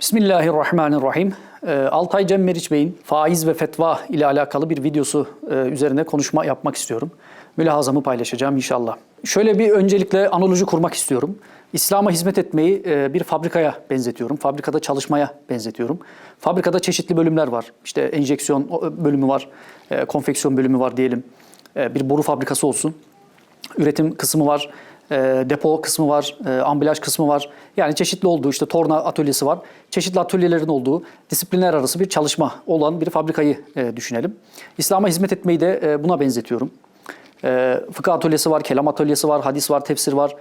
Bismillahirrahmanirrahim. Altay Cem Meriç Bey'in faiz ve fetva ile alakalı bir videosu üzerine konuşma yapmak istiyorum. Mülahazamı paylaşacağım inşallah. Şöyle bir öncelikle analoji kurmak istiyorum. İslam'a hizmet etmeyi bir fabrikaya benzetiyorum. Fabrikada çalışmaya benzetiyorum. Fabrikada çeşitli bölümler var. İşte enjeksiyon bölümü var, konfeksiyon bölümü var diyelim. Bir boru fabrikası olsun. Üretim kısmı var. Depo kısmı var, ambalaj kısmı var. Yani çeşitli olduğu işte torna atölyesi var. Çeşitli atölyelerin olduğu disiplinler arası bir çalışma olan bir fabrikayı düşünelim. İslam'a hizmet etmeyi de buna benzetiyorum. Fıkıh atölyesi var, kelam atölyesi var, hadis var, tefsir var.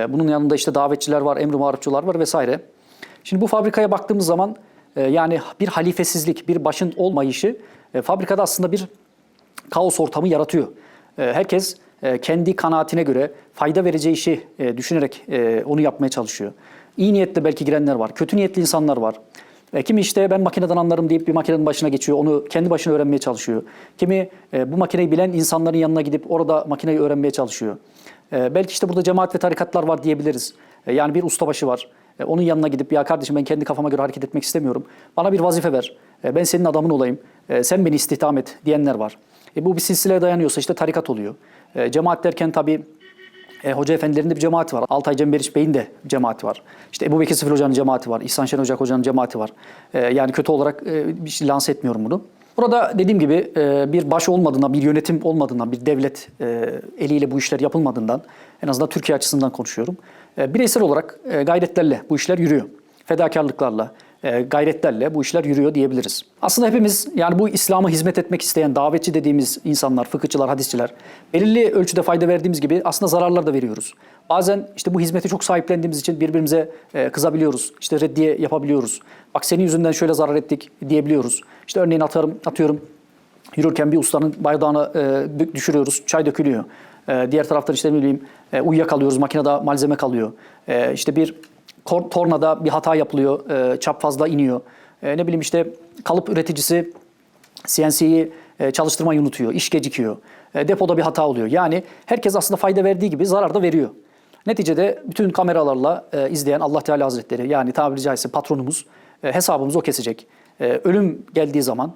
Bunun yanında işte davetçiler var, emr-i marufçular var vesaire. Şimdi bu fabrikaya baktığımız zaman yani bir halifesizlik, bir başın olmayışı fabrikada aslında bir kaos ortamı yaratıyor. Herkes kendi kanaatine göre fayda vereceği işi düşünerek onu yapmaya çalışıyor. İyi niyetle belki girenler var, kötü niyetli insanlar var. Kimi işte ben makineden anlarım deyip bir makinenin başına geçiyor, onu kendi başına öğrenmeye çalışıyor. Kimi bu makineyi bilen insanların yanına gidip orada makineyi öğrenmeye çalışıyor. Belki işte burada cemaat ve tarikatlar var diyebiliriz. Yani bir ustabaşı var. Onun yanına gidip ya kardeşim ben kendi kafama göre hareket etmek istemiyorum. Bana bir vazife ver. Ben senin adamın olayım. Sen beni istihdam et diyenler var. Bu bir silsileye dayanıyorsa işte tarikat oluyor. Cemaat derken tabii hoca efendilerin de bir cemaati var. Altay Cem Meriç Bey'in de cemaati var. İşte Ebu Bekir Sıfır Hoca'nın cemaati var. İhsan Şen Hoca'nın cemaati var. Yani kötü olarak bir şey lanse etmiyorum bunu. Burada dediğim gibi bir baş olmadığından, bir yönetim olmadığından, bir devlet eliyle bu işler yapılmadığından, en azından Türkiye açısından konuşuyorum. Bireysel olarak gayretlerle bu işler yürüyor. Fedakarlıklarla, gayretlerle bu işler yürüyor diyebiliriz. Aslında hepimiz yani bu İslam'a hizmet etmek isteyen davetçi dediğimiz insanlar, fıkıhçılar, hadisçiler belirli ölçüde fayda verdiğimiz gibi aslında zararlar da veriyoruz. Bazen işte bu hizmeti çok sahiplendiğimiz için birbirimize kızabiliyoruz. İşte reddiye yapabiliyoruz. Bak senin yüzünden şöyle zarar ettik diyebiliyoruz. İşte örneğin atıyorum yürürken bir ustanın bardağına düşürüyoruz, çay dökülüyor. Diğer taraftan işte ne bileyim uyuyakalıyoruz, makinede malzeme kalıyor. İşte bir tornada bir hata yapılıyor, çap fazla iniyor. Ne bileyim işte kalıp üreticisi CNC'yi çalıştırmayı unutuyor, iş gecikiyor. Depoda bir hata oluyor. Yani herkes aslında fayda verdiği gibi zarar da veriyor. Neticede bütün kameralarla izleyen Allah Teala Hazretleri yani tabiri caizse patronumuz hesabımızı o kesecek. Ölüm geldiği zaman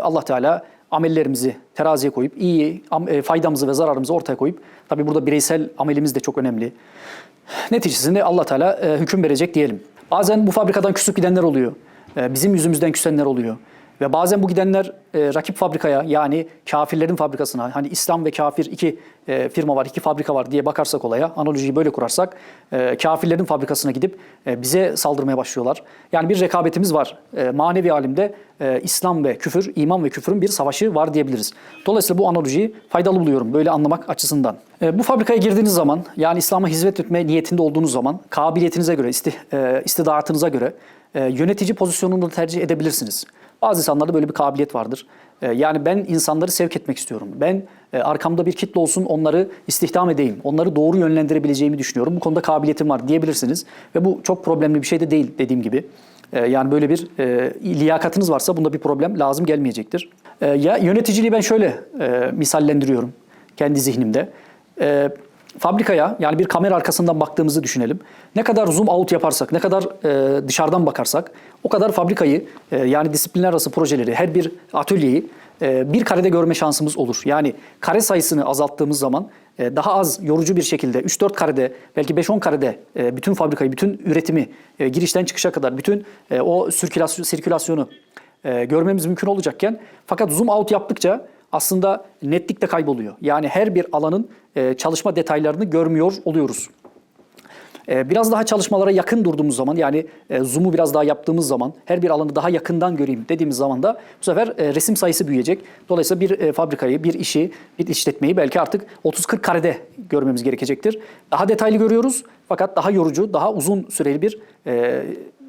Allah Teala amellerimizi teraziye koyup iyi faydamızı ve zararımızı ortaya koyup tabii burada bireysel amelimiz de çok önemli. Neticesinde Allah Teala hüküm verecek diyelim. Bazen bu fabrikadan küsüp gidenler oluyor. Bizim yüzümüzden küsenler oluyor. Ve bazen bu gidenler rakip fabrikaya yani kafirlerin fabrikasına hani İslam ve kafir iki firma var, iki fabrika var diye bakarsak olaya, analojiyi böyle kurarsak kafirlerin fabrikasına gidip bize saldırmaya başlıyorlar. Yani bir rekabetimiz var. Manevi alemde İslam ve küfür, iman ve küfürün bir savaşı var diyebiliriz. Dolayısıyla bu analojiyi faydalı buluyorum böyle anlamak açısından. Bu fabrikaya girdiğiniz zaman yani İslam'a hizmet etme niyetinde olduğunuz zaman kabiliyetinize göre, istidaatınıza göre yönetici pozisyonunu tercih edebilirsiniz. Bazı insanlarda böyle bir kabiliyet vardır. Yani ben insanları sevk etmek istiyorum. Ben arkamda bir kitle olsun onları istihdam edeyim. Onları doğru yönlendirebileceğimi düşünüyorum. Bu konuda kabiliyetim var diyebilirsiniz. Ve bu çok problemli bir şey de değil dediğim gibi. Yani böyle bir liyakatınız varsa bunda bir problem lazım gelmeyecektir. Ya yöneticiliği ben şöyle misallendiriyorum kendi zihnimde. Fabrikaya yani bir kamera arkasından baktığımızı düşünelim. Ne kadar zoom out yaparsak, ne kadar dışarıdan bakarsak o kadar fabrikayı yani disiplinler arası projeleri, her bir atölyeyi bir karede görme şansımız olur. Yani kare sayısını azalttığımız zaman daha az yorucu bir şekilde 3-4 karede belki 5-10 karede bütün fabrikayı, bütün üretimi girişten çıkışa kadar bütün o sirkülasyonu görmemiz mümkün olacakken fakat zoom out yaptıkça aslında netlik de kayboluyor. Yani her bir alanın çalışma detaylarını görmüyor oluyoruz. Biraz daha çalışmalara yakın durduğumuz zaman yani zoom'u biraz daha yaptığımız zaman her bir alanı daha yakından göreyim dediğimiz zaman da bu sefer resim sayısı büyüyecek. Dolayısıyla bir fabrikayı, bir işi, bir işletmeyi belki artık 30-40 karede görmemiz gerekecektir. Daha detaylı görüyoruz fakat daha yorucu, daha uzun süreli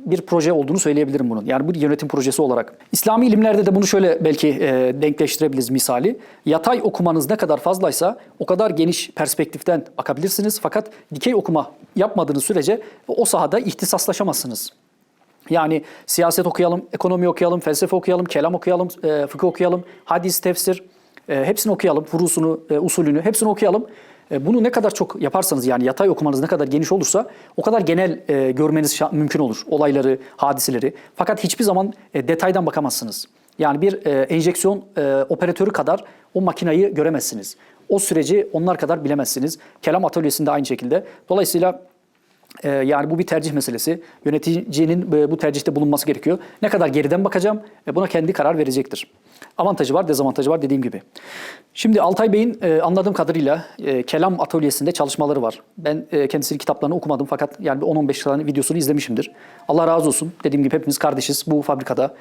bir proje olduğunu söyleyebilirim bunun. Yani bu yönetim projesi olarak. İslami ilimlerde de bunu şöyle belki denkleştirebiliriz misali. Yatay okumanız ne kadar fazlaysa o kadar geniş perspektiften bakabilirsiniz. Fakat dikey okuma yapmadığınız sürece o sahada ihtisaslaşamazsınız. Yani siyaset okuyalım, ekonomi okuyalım, felsefe okuyalım, kelam okuyalım, fıkıh okuyalım, hadis, tefsir hepsini okuyalım, furusunu, usulünü hepsini okuyalım. Bunu ne kadar çok yaparsanız yani yatay okumanız ne kadar geniş olursa o kadar genel görmeniz mümkün olur. Olayları, hadiseleri. Fakat hiçbir zaman detaydan bakamazsınız. Yani bir enjeksiyon operatörü kadar o makinayı göremezsiniz. O süreci onlar kadar bilemezsiniz. Kelam atölyesinde aynı şekilde. Dolayısıyla yani bu bir tercih meselesi. Yöneticinin bu tercihte bulunması gerekiyor. Ne kadar geriden bakacağım buna kendi karar verecektir. Avantajı var, dezavantajı var dediğim gibi. Şimdi Altay Bey'in anladığım kadarıyla kelam atölyesinde çalışmaları var. Ben kendisinin kitaplarını okumadım fakat yani 10-15 tane videosunu izlemişimdir. Allah razı olsun. Dediğim gibi hepimiz kardeşiz. Bu fabrikada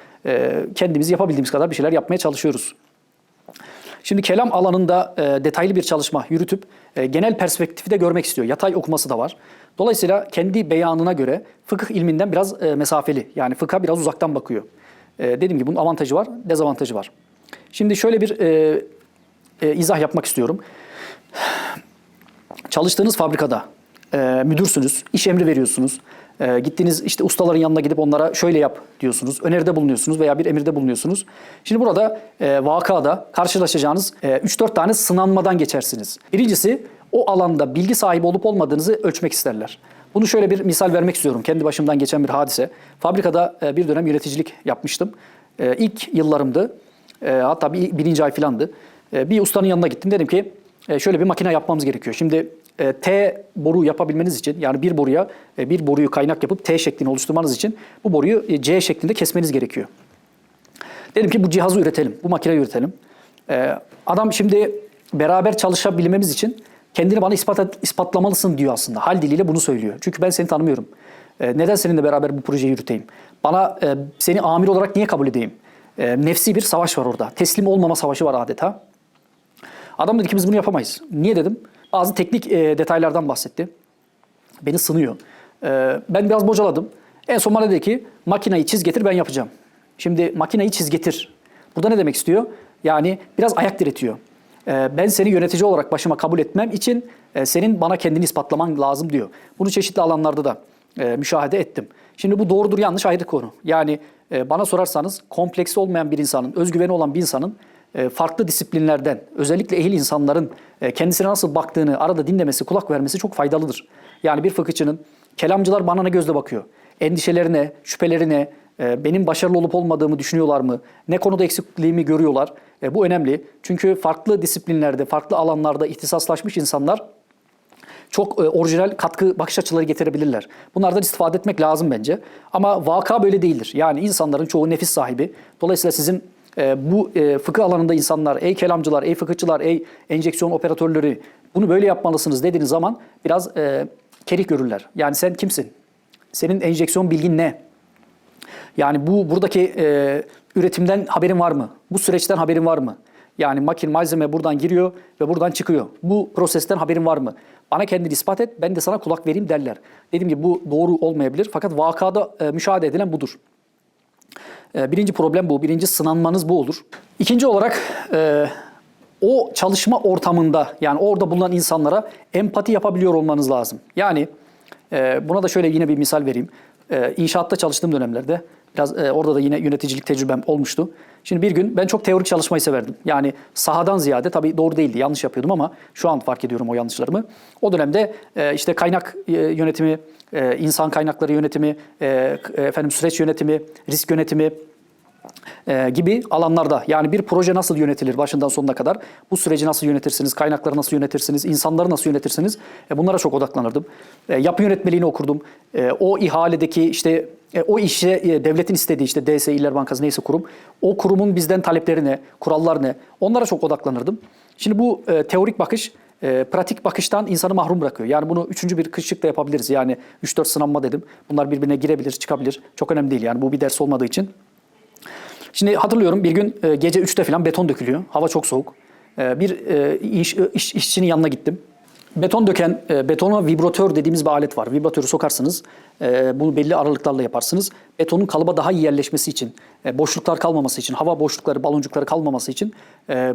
kendimiz yapabildiğimiz kadar bir şeyler yapmaya çalışıyoruz. Şimdi kelam alanında detaylı bir çalışma yürütüp genel perspektifi de görmek istiyor. Yatay okuması da var. Dolayısıyla kendi beyanına göre fıkıh ilminden biraz mesafeli. Yani fıkha biraz uzaktan bakıyor. Dediğim gibi bunun avantajı var, dezavantajı var. Şimdi şöyle bir izah yapmak istiyorum. Çalıştığınız fabrikada müdürsünüz, iş emri veriyorsunuz. Gittiğiniz işte ustaların yanına gidip onlara şöyle yap diyorsunuz. Öneride bulunuyorsunuz veya bir emirde bulunuyorsunuz. Şimdi burada vakada karşılaşacağınız 3-4 tane sınanmadan geçersiniz. Birincisi o alanda bilgi sahibi olup olmadığınızı ölçmek isterler. Bunu şöyle bir misal vermek istiyorum. Kendi başımdan geçen bir hadise. Fabrikada bir dönem yöneticilik yapmıştım. İlk yıllarımdı. Hatta birinci ay filandı. Bir ustanın yanına gittim. Dedim ki şöyle bir makine yapmamız gerekiyor. Şimdi T boru yapabilmeniz için yani bir boruya bir boruyu kaynak yapıp T şeklini oluşturmanız için bu boruyu C şeklinde kesmeniz gerekiyor. Dedim ki bu cihazı üretelim, bu makineyi üretelim. Adam şimdi beraber çalışabilmemiz için kendini bana ispatlamalısın diyor aslında. Hal diliyle bunu söylüyor. Çünkü ben seni tanımıyorum. Neden seninle beraber bu projeyi yürüteyim? Bana seni amir olarak niye kabul edeyim? Nefsi bir savaş var orada. Teslim olmama savaşı var adeta. Adam dedi ki biz bunu yapamayız. Niye dedim? Bazı teknik detaylardan bahsetti. Beni sınıyor. Ben biraz bocaladım. En son bana dedi ki makineyi çiz getir ben yapacağım. Şimdi makineyi çiz getir. Burada ne demek istiyor? Yani biraz ayak diretiyor. Ben seni yönetici olarak başıma kabul etmem için senin bana kendini ispatlaman lazım diyor. Bunu çeşitli alanlarda da müşahede ettim. Şimdi bu doğrudur yanlış ayrı konu. Yani bana sorarsanız kompleksi olmayan bir insanın, özgüveni olan bir insanın farklı disiplinlerden, özellikle ehil insanların kendisine nasıl baktığını arada dinlemesi, kulak vermesi çok faydalıdır. Yani bir fıkıhçının, kelamcılar bana ne gözle bakıyor? Endişelerine, şüphelerine, benim başarılı olup olmadığımı düşünüyorlar mı? Ne konuda eksikliğimi görüyorlar? Bu önemli. Çünkü farklı disiplinlerde, farklı alanlarda ihtisaslaşmış insanlar çok orijinal katkı, bakış açıları getirebilirler. Bunlardan istifade etmek lazım bence. Ama vaka böyle değildir. Yani insanların çoğu nefis sahibi. Dolayısıyla sizin bu fıkıh alanında insanlar, ey kelamcılar, ey fıkıhçılar, ey enjeksiyon operatörleri bunu böyle yapmalısınız dediğiniz zaman biraz kerih görürler. Yani sen kimsin? Senin enjeksiyon bilgin ne? Yani buradaki üretimden haberin var mı? Bu süreçten haberin var mı? Yani malzeme buradan giriyor ve buradan çıkıyor. Bu prosesten haberin var mı? Bana kendini ispat et, ben de sana kulak vereyim derler. Dediğim gibi bu doğru olmayabilir fakat vakada müşahede edilen budur. Birinci problem bu. Birinci sınanmanız bu olur. İkinci olarak o çalışma ortamında yani orada bulunan insanlara empati yapabiliyor olmanız lazım. Yani buna da şöyle yine bir misal vereyim. İnşaatta çalıştığım dönemlerde biraz orada da yine yöneticilik tecrübem olmuştu. Şimdi bir gün ben çok teorik çalışmayı severdim. Yani sahadan ziyade tabii doğru değildi, yanlış yapıyordum ama şu an fark ediyorum o yanlışlarımı. O dönemde işte kaynak yönetimi, insan kaynakları yönetimi, süreç yönetimi, risk yönetimi gibi alanlarda yani bir proje nasıl yönetilir başından sonuna kadar, bu süreci nasıl yönetirsiniz, kaynakları nasıl yönetirsiniz, insanları nasıl yönetirsiniz bunlara çok odaklanırdım. Yapı yönetmeliğini okurdum. O ihaledeki işte o işe devletin istediği işte DS, İller Bankası neyse kurum, o kurumun bizden talepleri ne, kurallar ne onlara çok odaklanırdım. Şimdi bu teorik bakış pratik bakıştan insanı mahrum bırakıyor. Yani bunu üçüncü bir kışlık da yapabiliriz. Yani 3-4 sınanma dedim. Bunlar birbirine girebilir, çıkabilir. Çok önemli değil yani bu bir ders olmadığı için. Şimdi hatırlıyorum bir gün gece 3'te falan beton dökülüyor. Hava çok soğuk. Bir işçinin yanına gittim. Beton döken, betona vibratör dediğimiz bir alet var. Vibratörü sokarsınız, bunu belli aralıklarla yaparsınız. Betonun kalıba daha iyi yerleşmesi için, boşluklar kalmaması için, hava boşlukları, baloncukları kalmaması için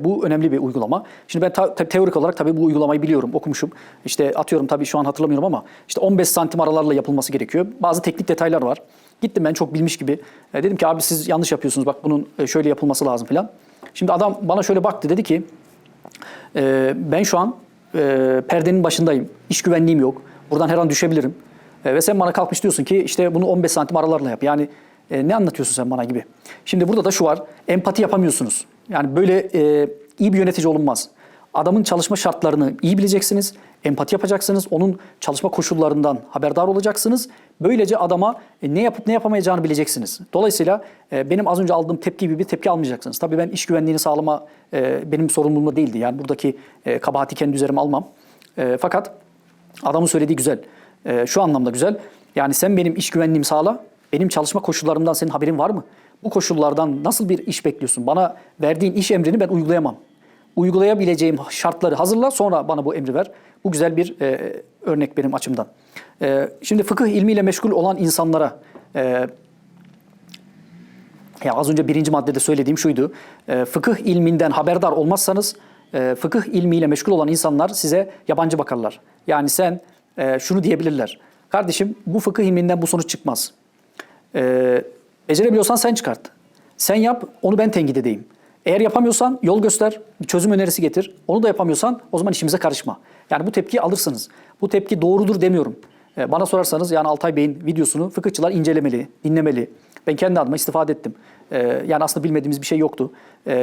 bu önemli bir uygulama. Şimdi ben teorik olarak tabii bu uygulamayı biliyorum, okumuşum. İşte atıyorum tabii şu an hatırlamıyorum ama işte 15 santim aralarla yapılması gerekiyor. Bazı teknik detaylar var. Gittim ben çok bilmiş gibi. Dedim ki abi siz yanlış yapıyorsunuz, bak bunun şöyle yapılması lazım falan. Şimdi adam bana şöyle baktı, dedi ki ben şu an perdenin başındayım. İş güvenliğim yok. Buradan her an düşebilirim. Ve sen bana kalkmış diyorsun ki işte bunu 15 santim aralarla yap. Yani ne anlatıyorsun sen bana gibi. Şimdi burada da şu var. Empati yapamıyorsunuz. Yani böyle iyi bir yönetici olunmaz. Adamın çalışma şartlarını iyi bileceksiniz. Empati yapacaksınız. Onun çalışma koşullarından haberdar olacaksınız. Böylece adama ne yapıp ne yapamayacağını bileceksiniz. Dolayısıyla benim az önce aldığım tepki gibi bir tepki almayacaksınız. Tabii ben iş güvenliğini sağlama benim sorumluluğumda değildi. Yani buradaki kabahati kendi üzerime almam. Fakat adamın söylediği güzel. Şu anlamda güzel. Yani sen benim iş güvenliğimi sağla. Benim çalışma koşullarımdan senin haberin var mı? Bu koşullardan nasıl bir iş bekliyorsun? Bana verdiğin iş emrini ben uygulayamam. Uygulayabileceğim şartları hazırla, sonra bana bu emri ver. Bu güzel bir örnek benim açımdan. Şimdi fıkıh ilmiyle meşgul olan insanlara, ya az önce birinci maddede söylediğim şuydu. Fıkıh ilminden haberdar olmazsanız, fıkıh ilmiyle meşgul olan insanlar size yabancı bakarlar. Yani sen şunu diyebilirler. Kardeşim bu fıkıh ilminden bu sonuç çıkmaz. Becerebiliyorsan sen çıkart. Sen yap, onu ben tenkit edeyim. Eğer yapamıyorsan yol göster, bir çözüm önerisi getir. Onu da yapamıyorsan o zaman işimize karışma. Yani bu tepkiyi alırsınız. Bu tepki doğrudur demiyorum. Bana sorarsanız yani Altay Bey'in videosunu fıkıhçılar incelemeli, dinlemeli. Ben kendi adıma istifade ettim. Yani aslında bilmediğimiz bir şey yoktu.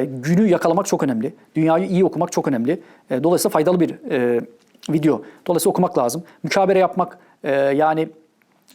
Günü yakalamak çok önemli. Dünyayı iyi okumak çok önemli. Dolayısıyla faydalı bir video. Dolayısıyla okumak lazım. Mükabere yapmak, yani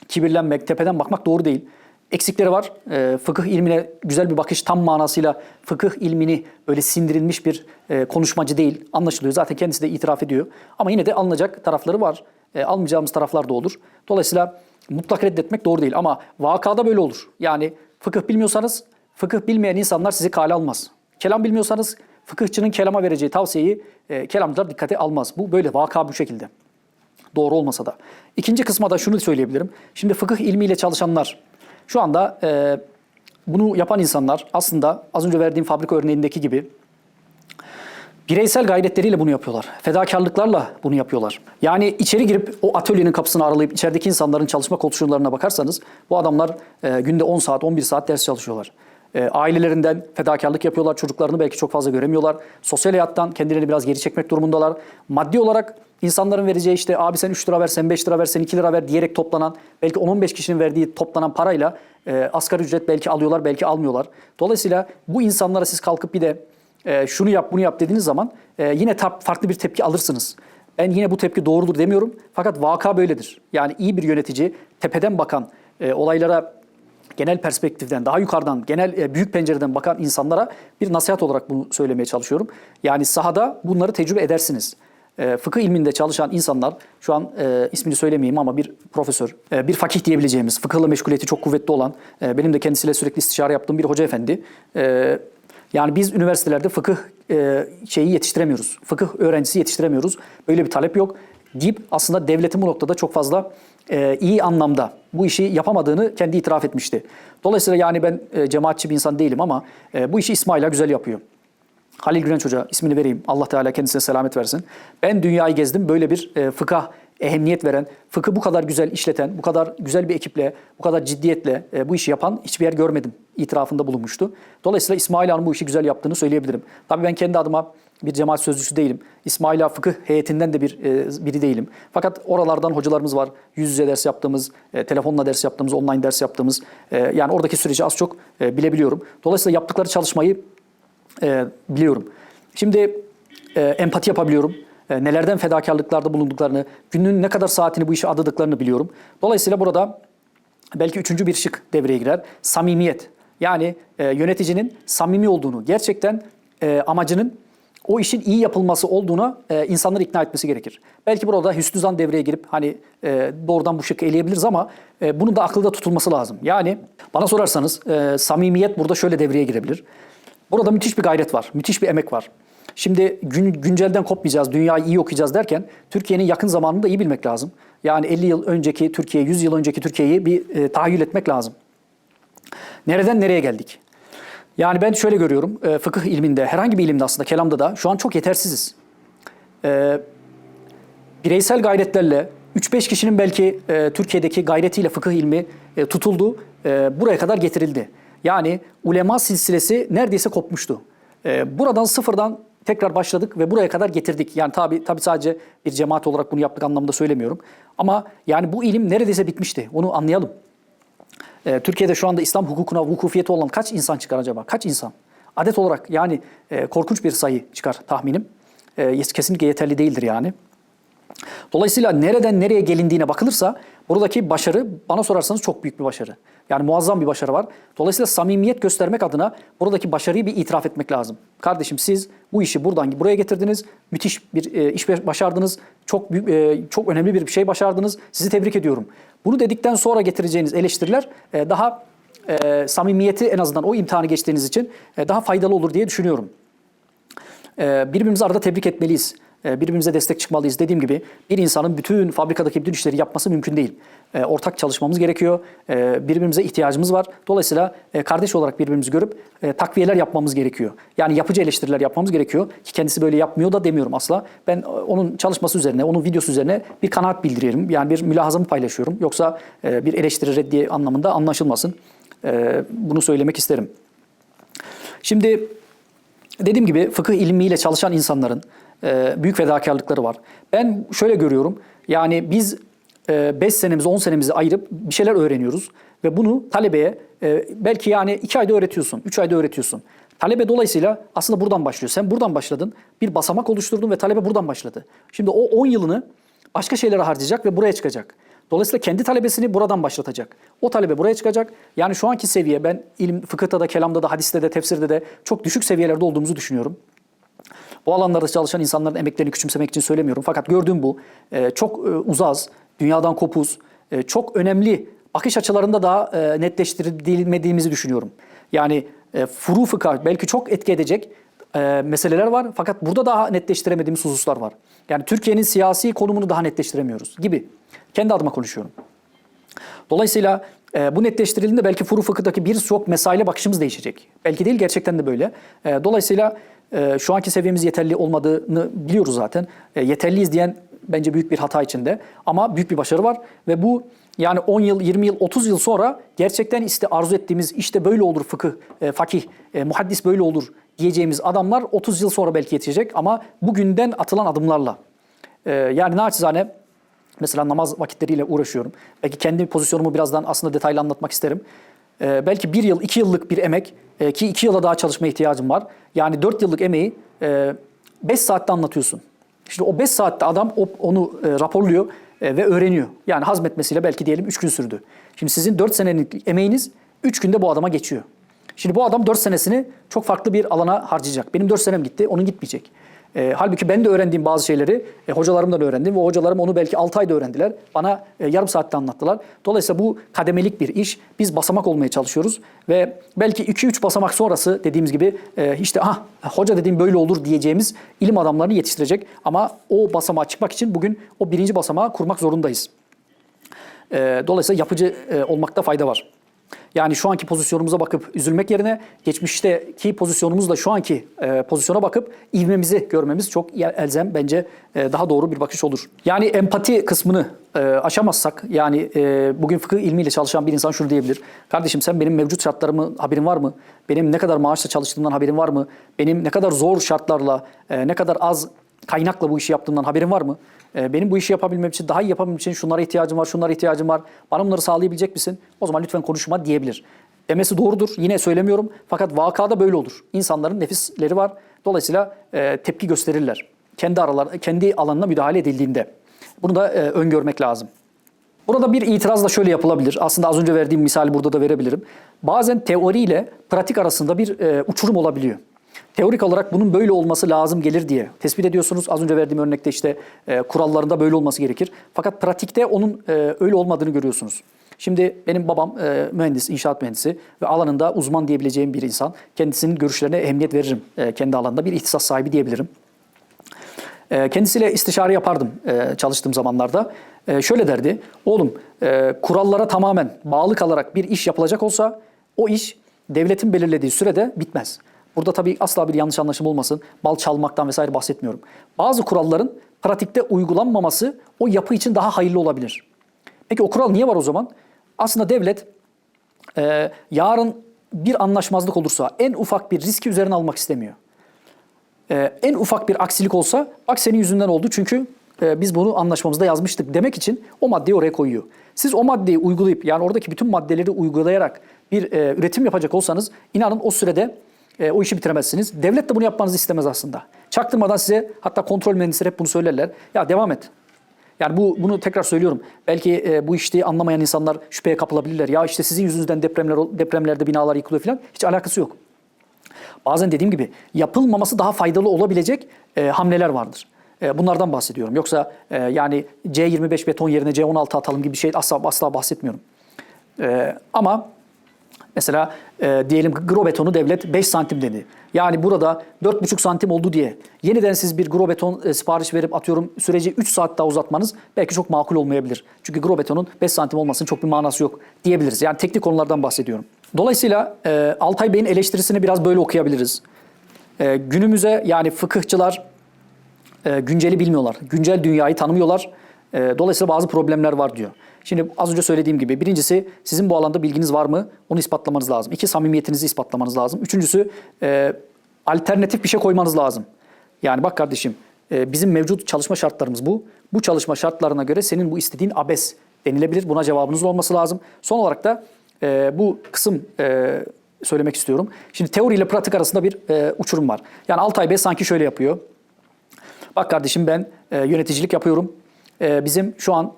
kibirlenmek, tepeden bakmak doğru değil. Eksikleri var. Fıkıh ilmine güzel bir bakış, tam manasıyla fıkıh ilmini böyle sindirilmiş bir konuşmacı değil. Anlaşılıyor. Zaten kendisi de itiraf ediyor. Ama yine de alınacak tarafları var. Almayacağımız taraflar da olur. Dolayısıyla mutlak reddetmek doğru değil. Ama vakada böyle olur. Yani fıkıh bilmiyorsanız, fıkıh bilmeyen insanlar sizi kale almaz. Kelam bilmiyorsanız, fıkıhçının kelama vereceği tavsiyeyi kelamcılar dikkate almaz. Bu böyle, vaka bu şekilde. Doğru olmasa da. İkinci kısma da şunu söyleyebilirim. Şimdi fıkıh ilmiyle çalışanlar, şu anda bunu yapan insanlar aslında az önce verdiğim fabrika örneğindeki gibi bireysel gayretleriyle bunu yapıyorlar. Fedakarlıklarla bunu yapıyorlar. Yani içeri girip o atölyenin kapısını aralayıp içerideki insanların çalışma koşullarına bakarsanız bu adamlar günde 10 saat, 11 saat ders çalışıyorlar. Ailelerinden fedakarlık yapıyorlar. Çocuklarını belki çok fazla göremiyorlar. Sosyal hayattan kendilerini biraz geri çekmek durumundalar. Maddi olarak insanların vereceği işte abi sen 3 lira ver, sen 5 lira ver, sen 2 lira ver diyerek toplanan, belki 10-15 kişinin verdiği toplanan parayla asgari ücret belki alıyorlar, belki almıyorlar. Dolayısıyla bu insanlara siz kalkıp bir de şunu yap, bunu yap dediğiniz zaman yine farklı bir tepki alırsınız. Ben yine bu tepki doğrudur demiyorum. Fakat vaka böyledir. Yani iyi bir yönetici, tepeden bakan, olaylara genel perspektiften, daha yukarıdan, genel büyük pencereden bakan insanlara bir nasihat olarak bunu söylemeye çalışıyorum. Yani sahada bunları tecrübe edersiniz. Fıkıh ilminde çalışan insanlar, şu an ismini söylemeyeyim ama bir profesör, bir fakih diyebileceğimiz, fıkıhla meşguliyeti çok kuvvetli olan, benim de kendisiyle sürekli istişare yaptığım bir hoca efendi. Yani biz üniversitelerde fıkıh şeyi yetiştiremiyoruz. Fıkıh öğrencisi yetiştiremiyoruz. Böyle bir talep yok deyip aslında devletin bu noktada çok fazla iyi anlamda bu işi yapamadığını kendi itiraf etmişti. Dolayısıyla yani ben cemaatçi bir insan değilim ama bu işi İsmaila güzel yapıyor. Halil Gülenç Hoca, ismini vereyim. Allah Teala kendisine selamet versin. Ben dünyayı gezdim. Böyle bir fıkha ehemmiyet veren, fıkı bu kadar güzel işleten, bu kadar güzel bir ekiple, bu kadar ciddiyetle bu işi yapan hiçbir yer görmedim itirafında bulunmuştu. Dolayısıyla İsmail Ağa'nın bu işi güzel yaptığını söyleyebilirim. Tabii ben kendi adıma bir cemaat sözcüsü değilim. İsmail Ağa fıkıh heyetinden de biri değilim. Fakat oralardan hocalarımız var. Yüz yüze ders yaptığımız, telefonla ders yaptığımız, online ders yaptığımız. Yani oradaki süreci az çok bilebiliyorum. Dolayısıyla yaptıkları çalışmayı biliyorum. Şimdi empati yapabiliyorum. Nelerden fedakarlıklarda bulunduklarını, günün ne kadar saatini bu işe adadıklarını biliyorum. Dolayısıyla burada belki üçüncü bir şık devreye girer. Samimiyet. Yani yöneticinin samimi olduğunu, gerçekten amacının o işin iyi yapılması olduğuna insanları ikna etmesi gerekir. Belki burada hüsnü zan devreye girip hani doğrudan bu şıkkı eleyebiliriz ama bunun da akılda tutulması lazım. Yani bana sorarsanız samimiyet burada şöyle devreye girebilir. Burada müthiş bir gayret var, müthiş bir emek var. Şimdi güncelden kopmayacağız, dünyayı iyi okuyacağız derken Türkiye'nin yakın zamanını da iyi bilmek lazım. Yani 50 yıl önceki Türkiye, 100 yıl önceki Türkiye'yi bir tahayyül etmek lazım. Nereden nereye geldik? Yani ben şöyle görüyorum, fıkıh ilminde, herhangi bir ilimde aslında, kelamda da şu an çok yetersiziz. Bireysel gayretlerle, 3-5 kişinin belki Türkiye'deki gayretiyle fıkıh ilmi tutuldu, buraya kadar getirildi. Yani ulema silsilesi neredeyse kopmuştu. Buradan sıfırdan tekrar başladık ve buraya kadar getirdik. Yani tabii sadece bir cemaat olarak bunu yaptık anlamında söylemiyorum. Ama yani bu ilim neredeyse bitmişti. Onu anlayalım. Türkiye'de şu anda İslam hukukuna vukufiyeti olan kaç insan çıkar acaba? Kaç insan? Adet olarak yani korkunç bir sayı çıkar tahminim. Kesinlikle yeterli değildir yani. Dolayısıyla nereden nereye gelindiğine bakılırsa buradaki başarı bana sorarsanız çok büyük bir başarı. Yani muazzam bir başarı var. Dolayısıyla samimiyet göstermek adına buradaki başarıyı bir itiraf etmek lazım. Kardeşim siz bu işi buradan buraya getirdiniz. Müthiş bir iş başardınız. Çok büyük, çok önemli bir şey başardınız. Sizi tebrik ediyorum. Bunu dedikten sonra getireceğiniz eleştiriler daha samimiyeti en azından o imtihanı geçtiğiniz için daha faydalı olur diye düşünüyorum. Birbirimizi arada tebrik etmeliyiz. Birbirimize destek çıkmalıyız. Dediğim gibi bir insanın bütün fabrikadaki bütün işleri yapması mümkün değil. Ortak çalışmamız gerekiyor. Birbirimize ihtiyacımız var. Dolayısıyla kardeş olarak birbirimizi görüp takviyeler yapmamız gerekiyor. Yani yapıcı eleştiriler yapmamız gerekiyor. Ki kendisi böyle yapmıyor da demiyorum asla. Ben onun çalışması üzerine, onun videosu üzerine bir kanaat bildiriyorum. Yani bir mülahazamı paylaşıyorum. Yoksa bir eleştiri reddiye anlamında anlaşılmasın. Bunu söylemek isterim. Şimdi dediğim gibi fıkıh ilmiyle çalışan insanların büyük fedakarlıkları var. Ben şöyle görüyorum. Yani biz 5 senemizi 10 senemizi ayırıp bir şeyler öğreniyoruz. Ve bunu talebeye belki yani 2 ayda öğretiyorsun, 3 ayda öğretiyorsun. Talebe dolayısıyla aslında buradan başlıyor. Sen buradan başladın, bir basamak oluşturdun ve talebe buradan başladı. Şimdi o 10 yılını başka şeylere harcayacak ve buraya çıkacak. Dolayısıyla kendi talebesini buradan başlatacak. O talebe buraya çıkacak. Yani şu anki seviye ben ilim, fıkıhta da, kelamda da, hadiste de, tefsirde de çok düşük seviyelerde olduğumuzu düşünüyorum. Bu alanlarda çalışan insanların emeklerini küçümsemek için söylemiyorum. Fakat gördüğüm bu. Çok uzağız, dünyadan kopuz, çok önemli bakış açılarında daha netleştirilmediğimizi düşünüyorum. Yani furu fıkıh belki çok etki edecek meseleler var. Fakat burada daha netleştiremediğimiz hususlar var. Yani Türkiye'nin siyasi konumunu daha netleştiremiyoruz gibi. Kendi adıma konuşuyorum. Dolayısıyla bu netleştirildiğinde belki furu fıkıhtaki birçok mesaile bakışımız değişecek. Belki değil, gerçekten de böyle. Dolayısıyla şu anki seviyemiz yeterli olmadığını biliyoruz zaten. Yeterliyiz diyen bence büyük bir hata içinde. Ama büyük bir başarı var ve bu yani 10 yıl, 20 yıl, 30 yıl sonra gerçekten arzu ettiğimiz işte böyle olur fıkıh, fakih, muhaddis böyle olur diyeceğimiz adamlar 30 yıl sonra belki yetişecek ama bugünden atılan adımlarla. Yani naçizane mesela namaz vakitleriyle uğraşıyorum. Belki kendi pozisyonumu birazdan aslında detaylı anlatmak isterim. Belki 1 yıl, 2 yıllık bir emek ki 2 yıla daha çalışma ihtiyacım var. Yani 4 yıllık emeği 5 saatte anlatıyorsun. İşte o 5 saatte adam onu raporluyor ve öğreniyor. Yani hazmetmesiyle belki diyelim 3 gün sürdü. Şimdi sizin 4 senelik emeğiniz 3 günde bu adama geçiyor. Şimdi bu adam 4 senesini çok farklı bir alana harcayacak. Benim 4 senem gitti, onun gitmeyecek. Halbuki ben de öğrendiğim bazı şeyleri hocalarımdan öğrendim ve hocalarım onu belki 6 ayda öğrendiler. Bana yarım saatte anlattılar. Dolayısıyla bu kademelik bir iş. Biz basamak olmaya çalışıyoruz ve belki 2-3 basamak sonrası dediğimiz gibi işte hoca dediğim böyle olur diyeceğimiz ilim adamlarını yetiştirecek. Ama o basamağa çıkmak için bugün o birinci basamağı kurmak zorundayız. Dolayısıyla yapıcı olmakta fayda var. Yani şu anki pozisyonumuza bakıp üzülmek yerine geçmişteki pozisyonumuzla şu anki pozisyona bakıp ivmemizi görmemiz çok elzem, bence daha doğru bir bakış olur. Yani empati kısmını aşamazsak yani bugün fıkıh ilmiyle çalışan bir insan şunu diyebilir. Kardeşim sen benim mevcut şartlarımın haberin var mı? Benim ne kadar maaşla çalıştığımdan haberin var mı? Benim ne kadar zor şartlarla, ne kadar az kaynakla bu işi yaptığımdan haberin var mı? Benim bu işi yapabilmem için, daha iyi yapabilmem için şunlara ihtiyacım var, şunlara ihtiyacım var. Bana bunları sağlayabilecek misin? O zaman lütfen konuşma diyebilir. Demesi doğrudur. Yine söylemiyorum. Fakat vakada böyle olur. İnsanların nefisleri var. Dolayısıyla tepki gösterirler. Kendi alanına müdahale edildiğinde. Bunu da öngörmek lazım. Burada bir itiraz da şöyle yapılabilir. Aslında az önce verdiğim misali burada da verebilirim. Bazen teori ile pratik arasında bir uçurum olabiliyor. Teorik olarak bunun böyle olması lazım gelir diye tespit ediyorsunuz. Az önce verdiğim örnekte işte kurallarında böyle olması gerekir. Fakat pratikte onun öyle olmadığını görüyorsunuz. Şimdi benim babam mühendis, inşaat mühendisi ve alanında uzman diyebileceğim bir insan. Kendisinin görüşlerine ehemmiyet veririm. Kendi alanında bir ihtisas sahibi diyebilirim. Kendisiyle istişare yapardım çalıştığım zamanlarda. Şöyle derdi, oğlum kurallara tamamen bağlı kalarak bir iş yapılacak olsa o iş devletin belirlediği sürede bitmez. Burada tabii asla bir yanlış anlaşılma olmasın. Bal çalmaktan vesaire bahsetmiyorum. Bazı kuralların pratikte uygulanmaması o yapı için daha hayırlı olabilir. Peki o kural niye var o zaman? Aslında devlet yarın bir anlaşmazlık olursa en ufak bir riski üzerine almak istemiyor. En ufak bir aksilik olsa bak senin yüzünden oldu çünkü biz bunu anlaşmamızda yazmıştık demek için o maddeyi oraya koyuyor. Siz o maddeyi uygulayıp yani oradaki bütün maddeleri uygulayarak bir üretim yapacak olsanız inanın o sürede o işi bitiremezsiniz. Devlet de bunu yapmanızı istemez aslında. Çaktırmadan size hatta kontrol mühendisleri hep bunu söylerler. Ya devam et. Yani bunu tekrar söylüyorum. Belki bu işi anlamayan insanlar şüpheye kapılabilirler. Ya işte sizin yüzünüzden depremlerde binalar yıkılıyor falan. Hiç alakası yok. Bazen dediğim gibi yapılmaması daha faydalı olabilecek hamleler vardır. Bunlardan bahsediyorum. Yoksa yani C25 beton yerine C16 atalım gibi bir şey asla bahsetmiyorum. Ama mesela diyelim grobetonu devlet 5 santim dedi. Yani burada 4,5 santim oldu diye yeniden siz bir grobeton sipariş verip atıyorum süreci 3 saat daha uzatmanız belki çok makul olmayabilir. Çünkü grobetonun 5 santim olmasının çok bir manası yok diyebiliriz. Yani teknik konulardan bahsediyorum. Dolayısıyla Altay Bey'in eleştirisini biraz böyle okuyabiliriz. Günümüze yani fıkıhçılar günceli bilmiyorlar. Güncel dünyayı tanımıyorlar. Dolayısıyla bazı problemler var diyor. Şimdi az önce söylediğim gibi birincisi sizin bu alanda bilginiz var mı? Onu ispatlamanız lazım. 2, samimiyetinizi ispatlamanız lazım. Üçüncüsü alternatif bir şey koymanız lazım. Yani bak kardeşim bizim mevcut çalışma şartlarımız bu. Bu çalışma şartlarına göre senin bu istediğin abes denilebilir. Buna cevabınız olması lazım. Son olarak da bu kısım söylemek istiyorum. Şimdi teori ile pratik arasında bir uçurum var. Yani Altay Bey sanki şöyle yapıyor. Bak kardeşim ben yöneticilik yapıyorum. Bizim şu an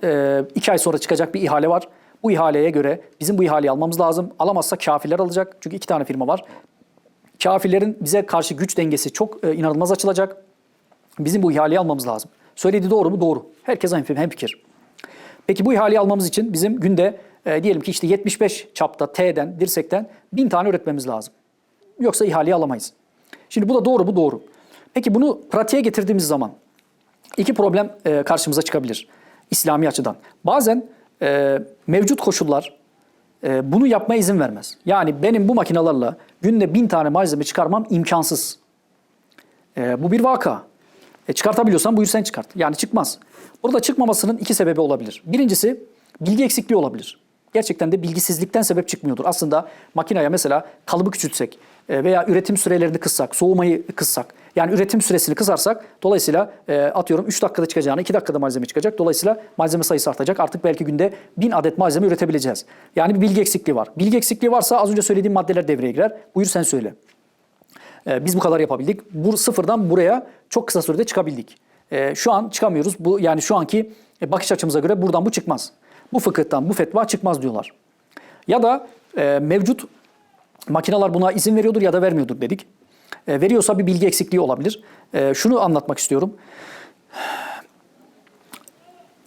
2 ay sonra çıkacak bir ihale var. Bu ihaleye göre bizim bu ihaleyi almamız lazım. Alamazsa kafirler alacak. Çünkü 2 tane firma var. Kafirlerin bize karşı güç dengesi çok inanılmaz açılacak. Bizim bu ihaleyi almamız lazım. Söylediği doğru mu? Doğru. Herkes hemfikir. Peki bu ihaleyi almamız için bizim günde diyelim ki işte 75 çapta T'den, dirsekten 1000 tane üretmemiz lazım. Yoksa ihaleyi alamayız. Şimdi bu da doğru mu? Doğru. Peki bunu pratiğe getirdiğimiz zaman 2 problem karşımıza çıkabilir İslami açıdan. Bazen mevcut koşullar bunu yapmaya izin vermez. Yani benim bu makinelerle günde 1000 tane malzeme çıkarmam imkansız. Bu bir vaka. Çıkartabiliyorsan buyur sen çıkart. Yani çıkmaz. Burada çıkmamasının 2 sebebi olabilir. Birincisi bilgi eksikliği olabilir. Gerçekten de bilgisizlikten sebep çıkmıyordur. Aslında makineye mesela kalıbı küçültsek veya üretim sürelerini kıssak, soğumayı kıssak, yani üretim süresini kısarsak dolayısıyla atıyorum 3 dakikada çıkacağına 2 dakikada malzeme çıkacak. Dolayısıyla malzeme sayısı artacak. Artık belki günde 1000 adet malzeme üretebileceğiz. Yani bir bilgi eksikliği var. Bilgi eksikliği varsa az önce söylediğim maddeler devreye girer. Buyur sen söyle. Biz bu kadar yapabildik. Bu sıfırdan buraya çok kısa sürede çıkabildik. Şu an çıkamıyoruz. Bu yani şu anki bakış açımıza göre buradan bu çıkmaz. Bu fıkıhtan bu fetva çıkmaz diyorlar. Ya da mevcut makineler buna izin veriyordur ya da vermiyordur dedik. Veriyorsa bir bilgi eksikliği olabilir. Şunu anlatmak istiyorum.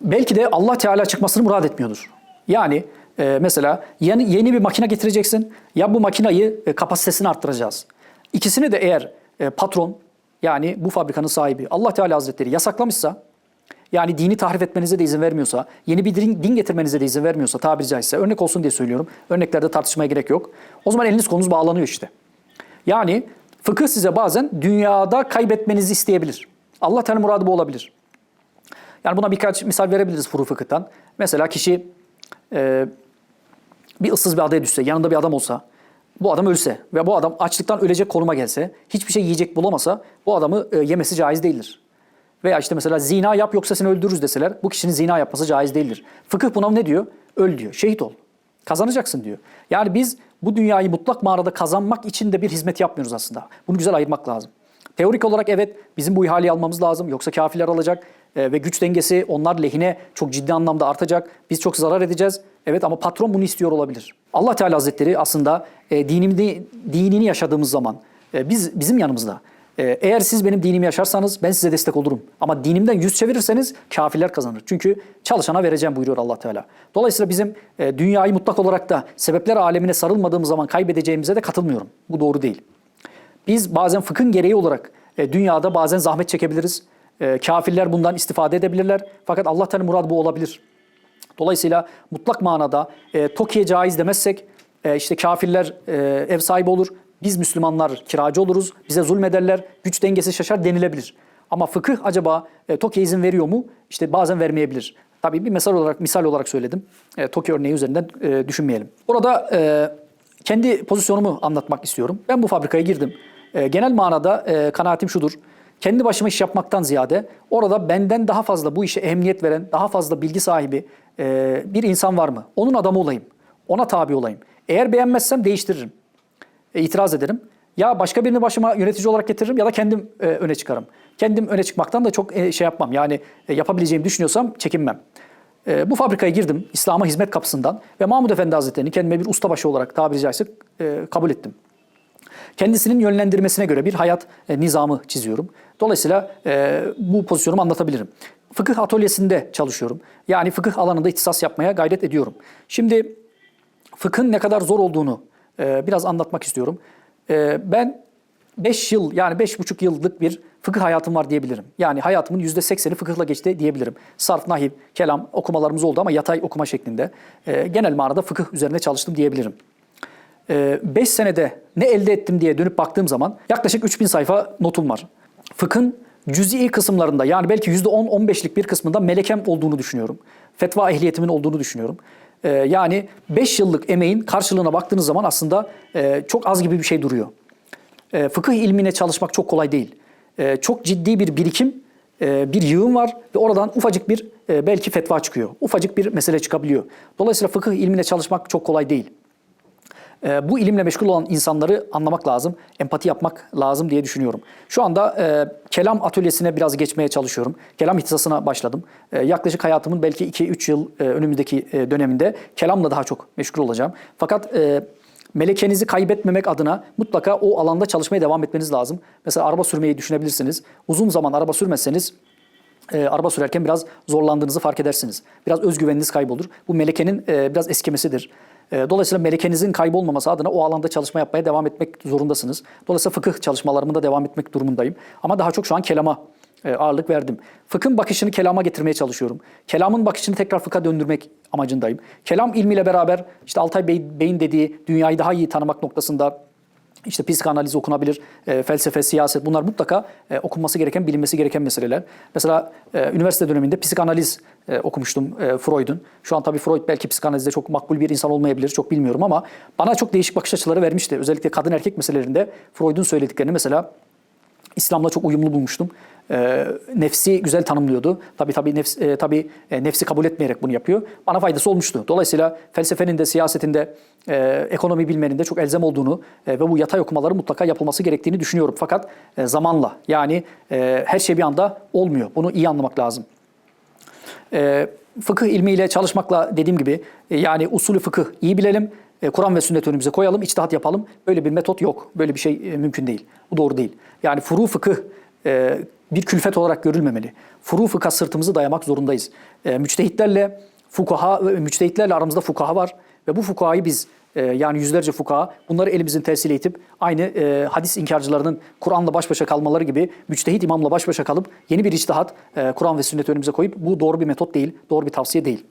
Belki de Allah Teala çıkmasını murad etmiyordur. Yani mesela yeni bir makine getireceksin. Ya bu makinayı kapasitesini arttıracağız. İkisini de eğer patron yani bu fabrikanın sahibi Allah Teala Hazretleri yasaklamışsa yani dini tahrif etmenize de izin vermiyorsa, yeni bir din getirmenize de izin vermiyorsa tabiri caizse örnek olsun diye söylüyorum. Örneklerde tartışmaya gerek yok. O zaman eliniz kolunuz bağlanıyor işte. Yani fıkıh size bazen dünyada kaybetmenizi isteyebilir. Allah Teala muradı bu olabilir. Yani buna birkaç misal verebiliriz furu fıkıhtan. Mesela kişi bir ıssız bir adaya düşse, yanında bir adam olsa, bu adam ölse ve bu adam açlıktan ölecek konuma gelse, hiçbir şey yiyecek bulamasa bu adamı yemesi caiz değildir. Veya işte mesela zina yap yoksa seni öldürürüz deseler bu kişinin zina yapması caiz değildir. Fıkıh buna ne diyor? Öl diyor, şehit ol. Kazanacaksın diyor. Yani biz bu dünyayı mutlak manada kazanmak için de bir hizmet yapmıyoruz aslında. Bunu güzel ayırmak lazım. Teorik olarak evet bizim bu ihaleyi almamız lazım. Yoksa kafirler alacak ve güç dengesi onlar lehine çok ciddi anlamda artacak. Biz çok zarar edeceğiz. Evet ama patron bunu istiyor olabilir. Allah Teala Hazretleri aslında dinini yaşadığımız zaman bizim yanımızda. Eğer siz benim dinimi yaşarsanız ben size destek olurum. Ama dinimden yüz çevirirseniz kafirler kazanır. Çünkü çalışana vereceğim buyuruyor Allah Teala. Dolayısıyla bizim dünyayı mutlak olarak da sebepler alemine sarılmadığımız zaman kaybedeceğimize de katılmıyorum. Bu doğru değil. Biz bazen fıkhın gereği olarak dünyada bazen zahmet çekebiliriz. Kafirler bundan istifade edebilirler. Fakat Allah Teala muradı bu olabilir. Dolayısıyla mutlak manada TOKİ'ye caiz demezsek işte kafirler ev sahibi olur. Biz Müslümanlar kiracı oluruz, bize zulmederler, güç dengesi şaşar denilebilir. Ama fıkıh acaba TOKİ'ye izin veriyor mu? İşte bazen vermeyebilir. Tabii bir misal olarak söyledim. TOKİ örneği üzerinden düşünmeyelim. Orada kendi pozisyonumu anlatmak istiyorum. Ben bu fabrikaya girdim. Genel manada kanaatim şudur. kendi başıma iş yapmaktan ziyade orada benden daha fazla bu işe ehemmiyet veren, daha fazla bilgi sahibi bir insan var mı? Onun adamı olayım, ona tabi olayım. Eğer beğenmezsem değiştiririm, itiraz ederim. Ya başka birini başıma yönetici olarak getiririm ya da kendim öne çıkarım. Kendim öne çıkmaktan da çok şey yapmam. Yani yapabileceğimi düşünüyorsam çekinmem. Bu fabrikaya girdim İslam'a hizmet kapısından ve Mahmud Efendi Hazretleri'ni kendime bir ustabaşı olarak tabiri caizse kabul ettim. Kendisinin yönlendirmesine göre bir hayat nizamı çiziyorum. Dolayısıyla bu pozisyonumu anlatabilirim. Fıkıh atölyesinde çalışıyorum. Yani fıkıh alanında ihtisas yapmaya gayret ediyorum. Şimdi fıkhın ne kadar zor olduğunu biraz anlatmak istiyorum. Ben 5 yıl yani 5,5 yıllık bir fıkıh hayatım var diyebilirim. Yani hayatımın %80'i fıkıhla geçti diyebilirim. Sarf, nahiv, kelam okumalarımız oldu ama yatay okuma şeklinde. Genel manada fıkıh üzerine çalıştım diyebilirim. 5 senede ne elde ettim diye dönüp baktığım zaman yaklaşık 3000 sayfa notum var. Fıkhın cüz'i kısımlarında yani belki %10-15'lik bir kısmında melekem olduğunu düşünüyorum. Fetva ehliyetimin olduğunu düşünüyorum. Yani 5 yıllık emeğin karşılığına baktığınız zaman aslında çok az gibi bir şey duruyor. Fıkıh ilmine çalışmak çok kolay değil. Çok ciddi bir birikim, bir yığın var ve oradan ufacık bir belki fetva çıkıyor. Ufacık bir mesele çıkabiliyor. Dolayısıyla fıkıh ilmine çalışmak çok kolay değil. Bu ilimle meşgul olan insanları anlamak lazım, empati yapmak lazım diye düşünüyorum. Şu anda kelam atölyesine biraz geçmeye çalışıyorum. Kelam ihtisasına başladım. Yaklaşık hayatımın belki 2-3 yıl önümüzdeki döneminde kelamla daha çok meşgul olacağım. Fakat melekenizi kaybetmemek adına mutlaka o alanda çalışmaya devam etmeniz lazım. Mesela araba sürmeyi düşünebilirsiniz. Uzun zaman araba sürmezseniz araba sürerken biraz zorlandığınızı fark edersiniz. Biraz özgüveniniz kaybolur. Bu melekenin biraz eskimesidir. Dolayısıyla melekenizin kaybolmaması adına o alanda çalışma yapmaya devam etmek zorundasınız. Dolayısıyla fıkıh çalışmalarımı da devam etmek durumundayım. Ama daha çok şu an kelama ağırlık verdim. Fıkhın bakışını kelama getirmeye çalışıyorum. Kelamın bakışını tekrar fıkha döndürmek amacındayım. Kelam ilmiyle beraber işte Altay Bey'in dediği dünyayı daha iyi tanımak noktasında İşte psikanaliz okunabilir, felsefe, siyaset bunlar mutlaka okunması gereken, bilinmesi gereken meseleler. Mesela üniversite döneminde psikanaliz okumuştum Freud'un. Şu an tabii Freud belki psikanalizde çok makbul bir insan olmayabilir, çok bilmiyorum ama bana çok değişik bakış açıları vermişti. Özellikle kadın erkek meselelerinde Freud'un söylediklerini mesela İslam'la çok uyumlu bulmuştum. Nefsi güzel tanımlıyordu. Tabii nefsi kabul etmeyerek bunu yapıyor. Bana faydası olmuştu. Dolayısıyla felsefenin de siyasetin de ekonomi bilmenin de çok elzem olduğunu ve bu yatay okumaların mutlaka yapılması gerektiğini düşünüyorum. Fakat zamanla yani her şey bir anda olmuyor. Bunu iyi anlamak lazım. Fıkıh ilmiyle çalışmakla dediğim gibi yani usulü fıkıh iyi bilelim. Kur'an ve sünnet önümüze koyalım, içtihat yapalım. Böyle bir metot yok. Böyle bir şey mümkün değil. Bu doğru değil. Yani furu fıkıh bir külfet olarak görülmemeli. Furu fıkha sırtımızı dayamak zorundayız. Müçtehitlerle aramızda fukaha var ve bu fukahayı biz yani yüzlerce fukaha bunları elimizin tersiyle itip aynı hadis inkarcılarının Kur'an'la baş başa kalmaları gibi müçtehit imamla baş başa kalıp yeni bir içtihat Kur'an ve sünnet önümüze koyup bu doğru bir metot değil, doğru bir tavsiye değil.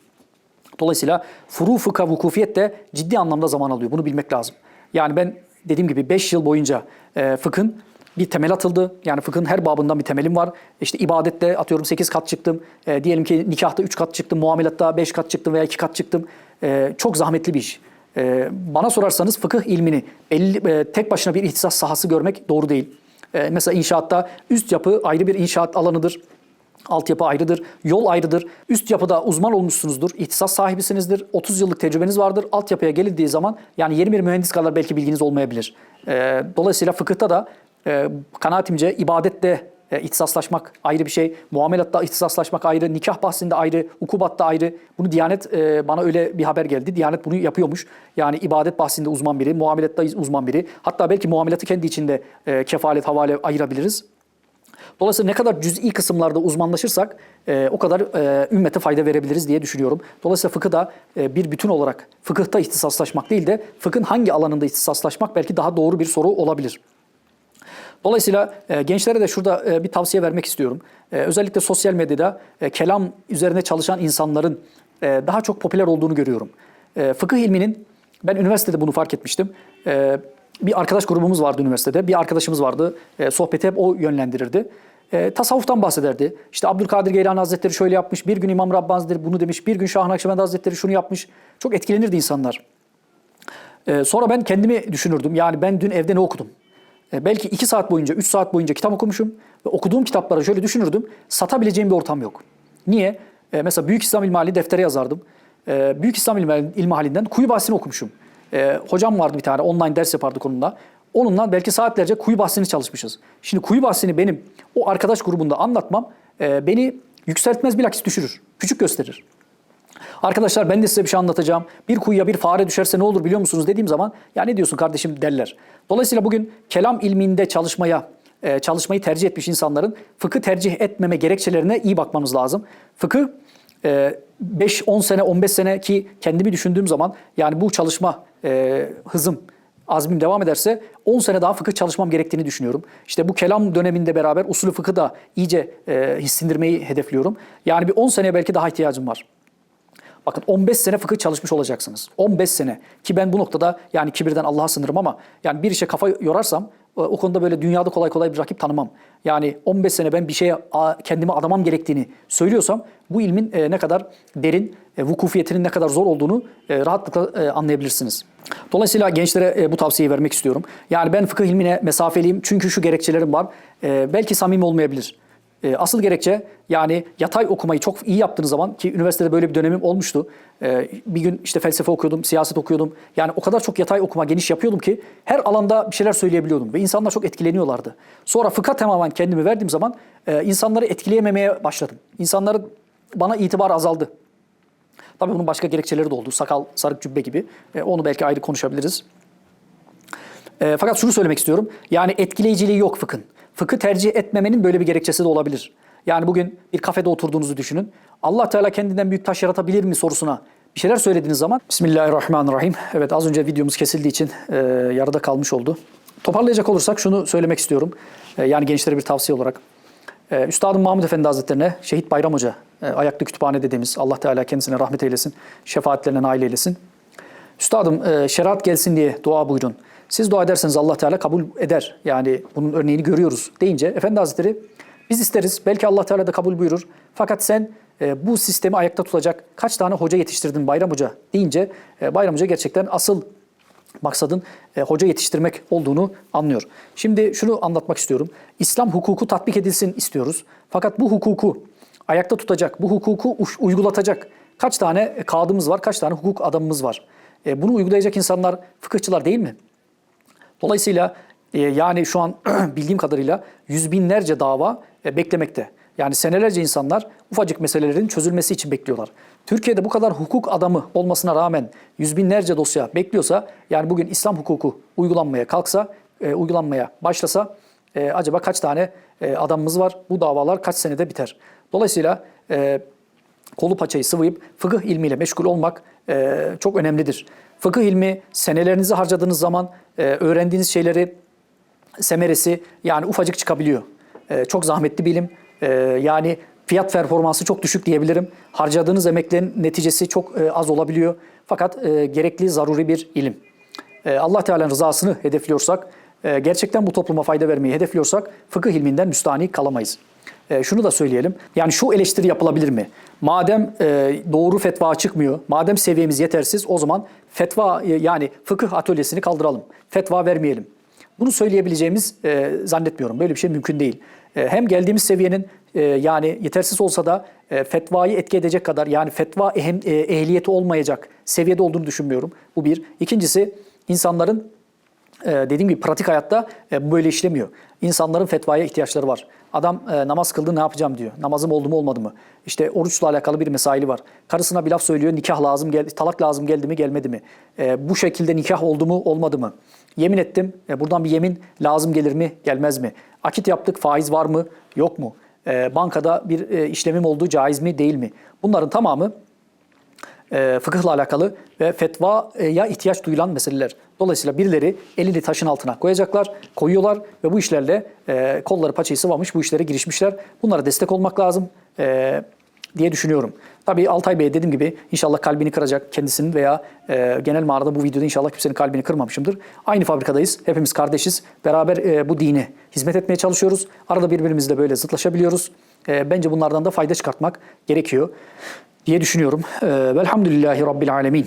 Dolayısıyla furu fıkha vukufiyet de ciddi anlamda zaman alıyor. Bunu bilmek lazım. Yani ben dediğim gibi 5 yıl boyunca fıkhın bir temel atıldı. Yani fıkhın her babından bir temelim var. İşte ibadette atıyorum 8 kat çıktım. Diyelim ki nikahta 3 kat çıktım. Muamelatta 5 kat çıktım veya 2 kat çıktım. Çok zahmetli bir iş. Bana sorarsanız fıkıh ilmini tek başına bir ihtisas sahası görmek doğru değil. Mesela inşaatta üst yapı ayrı bir inşaat alanıdır. Altyapı ayrıdır, yol ayrıdır. Üst yapıda uzman olmuşsunuzdur, ihtisas sahibisinizdir, 30 yıllık tecrübeniz vardır. Altyapıya gelindiği zaman yani yeni bir mühendis kadar belki bilginiz olmayabilir. Dolayısıyla fıkıhta da kanaatimce ibadette ihtisaslaşmak ayrı bir şey, muamelatta ihtisaslaşmak ayrı, nikah bahsinde ayrı, ukubatta ayrı. Bunu Diyanet bana öyle bir haber geldi. Diyanet bunu yapıyormuş. Yani ibadet bahsinde uzman biri, muamelatta uzman biri. Hatta belki muamelatı kendi içinde kefalet, havale ayırabiliriz. Dolayısıyla ne kadar cüz'i kısımlarda uzmanlaşırsak o kadar ümmete fayda verebiliriz diye düşünüyorum. Dolayısıyla fıkıh da bir bütün olarak fıkıhta ihtisaslaşmak değil de fıkhın hangi alanında ihtisaslaşmak belki daha doğru bir soru olabilir. Dolayısıyla gençlere de şurada bir tavsiye vermek istiyorum. Özellikle sosyal medyada kelam üzerine çalışan insanların daha çok popüler olduğunu görüyorum. Fıkıh ilminin, ben üniversitede bunu fark etmiştim. Bir arkadaş grubumuz vardı üniversitede. Bir arkadaşımız vardı. Sohbeti hep o yönlendirirdi. Tasavvuftan bahsederdi. İşte Abdülkadir Geylani Hazretleri şöyle yapmış. Bir gün İmam Rabbani Hazretleri bunu demiş. Bir gün Şah Nakşibendi Hazretleri şunu yapmış. Çok etkilenirdi insanlar. Sonra ben kendimi düşünürdüm. Yani ben dün evde ne okudum? Belki 2 saat boyunca, 3 saat boyunca kitap okumuşum ve okuduğum kitapları şöyle düşünürdüm, satabileceğim bir ortam yok. Niye? Mesela Büyük İslam İlmihali deftere yazardım. Büyük İslam İlmihali'nden Kuyu Bahsi'ni okumuşum. Hocam vardı bir tane, online ders yapardı konumda. Onunla belki saatlerce Kuyu Bahsi'ni çalışmışız. Şimdi Kuyu Bahsi'ni benim o arkadaş grubunda anlatmam beni yükseltmez, bilakis düşürür, küçük gösterir. Arkadaşlar ben de size bir şey anlatacağım. Bir kuyuya bir fare düşerse ne olur biliyor musunuz dediğim zaman ya ne diyorsun kardeşim derler. Dolayısıyla bugün kelam ilminde çalışmayı tercih etmiş insanların fıkı tercih etmeme gerekçelerine iyi bakmanız lazım. Fıkıh 5-10 sene, 15 sene ki kendimi düşündüğüm zaman yani bu çalışma hızım, azmim devam ederse 10 sene daha fıkıh çalışmam gerektiğini düşünüyorum. İşte bu kelam döneminde beraber usulü fıkı da iyice hissindirmeyi hedefliyorum. Yani bir 10 seneye belki daha ihtiyacım var. Bakın 15 sene fıkıh çalışmış olacaksınız. 15 sene ki ben bu noktada yani kibirden Allah'a sığınırım ama yani bir işe kafa yorarsam o konuda böyle dünyada kolay kolay bir rakip tanımam. Yani 15 sene ben bir şeye kendime adamam gerektiğini söylüyorsam bu ilmin ne kadar derin, vukufiyetinin ne kadar zor olduğunu rahatlıkla anlayabilirsiniz. Dolayısıyla gençlere bu tavsiyeyi vermek istiyorum. Yani ben fıkıh ilmine mesafeliyim çünkü şu gerekçelerim var. Belki samimi olmayabilir. Asıl gerekçe yani yatay okumayı çok iyi yaptığınız zaman ki üniversitede böyle bir dönemim olmuştu. Bir gün işte felsefe okuyordum, siyaset okuyordum. Yani o kadar çok yatay okuma geniş yapıyordum ki her alanda bir şeyler söyleyebiliyordum ve insanlar çok etkileniyorlardı. Sonra fıkha tamamen kendimi verdiğim zaman insanları etkileyememeye başladım. İnsanların bana itibarı azaldı. Tabii bunun başka gerekçeleri de oldu. Sakal, sarık cübbe gibi. Onu belki ayrı konuşabiliriz. Fakat şunu söylemek istiyorum. Yani etkileyiciliği yok fıkhın. Fıkhı tercih etmemenin böyle bir gerekçesi de olabilir. Yani bugün bir kafede oturduğunuzu düşünün. Allah Teala kendinden büyük taş yaratabilir mi sorusuna bir şeyler söylediğiniz zaman Bismillahirrahmanirrahim. Evet, az önce videomuz kesildiği için yarıda kalmış oldu. Toparlayacak olursak şunu söylemek istiyorum. Yani gençlere bir tavsiye olarak. Üstadım Mahmud Efendi Hazretlerine Şehit Bayram Hoca, ayaklı kütüphane dediğimiz, Allah Teala kendisine rahmet eylesin, şefaatlerine nail eylesin. Üstadım şeriat gelsin diye dua buyurun. Siz dua ederseniz Allah Teala kabul eder. Yani bunun örneğini görüyoruz deyince Efendi Hazretleri biz isteriz. Belki Allah Teala da kabul buyurur. Fakat sen bu sistemi ayakta tutacak kaç tane hoca yetiştirdin Bayram Hoca deyince Bayram Hoca gerçekten asıl maksadın hoca yetiştirmek olduğunu anlıyor. Şimdi şunu anlatmak istiyorum. İslam hukuku tatbik edilsin istiyoruz. Fakat bu hukuku ayakta tutacak, bu hukuku uygulatacak kaç tane kadımız var, kaç tane hukuk adamımız var? Bunu uygulayacak insanlar fıkıhçılar değil mi? Dolayısıyla yani şu an bildiğim kadarıyla yüz binlerce dava beklemekte. Yani senelerce insanlar ufacık meselelerin çözülmesi için bekliyorlar. Türkiye'de bu kadar hukuk adamı olmasına rağmen yüz binlerce dosya bekliyorsa, yani bugün İslam hukuku uygulanmaya kalksa, uygulanmaya başlasa acaba kaç tane adamımız var? Bu davalar kaç senede biter? Dolayısıyla kolu paçayı sıvayıp fıkıh ilmiyle meşgul olmak çok önemlidir. Fıkıh ilmi senelerinizi harcadığınız zaman öğrendiğiniz şeyleri semeresi yani ufacık çıkabiliyor. Çok zahmetli bir ilim. Yani fiyat performansı çok düşük diyebilirim. Harcadığınız emeklerin neticesi çok az olabiliyor. Fakat gerekli, zaruri bir ilim. Allah Teala'nın rızasını hedefliyorsak, gerçekten bu topluma fayda vermeyi hedefliyorsak fıkıh ilminden müstahni kalamayız. Şunu da söyleyelim. Yani şu eleştiri yapılabilir mi? Madem doğru fetva çıkmıyor, madem seviyemiz yetersiz, o zaman fetva yani fıkıh atölyesini kaldıralım. Fetva vermeyelim. Bunu söyleyebileceğimiz zannetmiyorum. Böyle bir şey mümkün değil. Hem geldiğimiz seviyenin yani yetersiz olsa da fetvayı etki edecek kadar, yani fetva ehliyeti olmayacak seviyede olduğunu düşünmüyorum. Bu bir. İkincisi, insanların dediğim gibi pratik hayatta böyle işlemiyor. İnsanların fetvaya ihtiyaçları var. Adam namaz kıldı, ne yapacağım diyor. Namazım oldu mu olmadı mı? İşte oruçla alakalı bir mesaili var. Karısına bir laf söylüyor, nikah lazım geldi, talak lazım geldi mi gelmedi mi? Bu şekilde nikah oldu mu olmadı mı? Yemin ettim, buradan bir yemin lazım gelir mi gelmez mi? Akit yaptık, faiz var mı yok mu? Bankada bir işlemim olduğu caiz mi değil mi? Bunların tamamı fıkıhla alakalı ve fetvaya ihtiyaç duyulan meseleler. Dolayısıyla birileri elini taşın altına koyacaklar, koyuyorlar ve bu işlerle kolları paçayı sıvamış bu işlere girişmişler. Bunlara destek olmak lazım diye düşünüyorum. Tabii Altay Bey dediğim gibi inşallah kalbini kıracak kendisinin veya genel manada bu videoda inşallah kimsenin kalbini kırmamışımdır. Aynı fabrikadayız, hepimiz kardeşiz. Beraber bu dine hizmet etmeye çalışıyoruz. Arada birbirimizle böyle zıtlaşabiliyoruz. Bence bunlardan da fayda çıkartmak gerekiyor diye düşünüyorum. Velhamdülillahi Rabbil Alemin.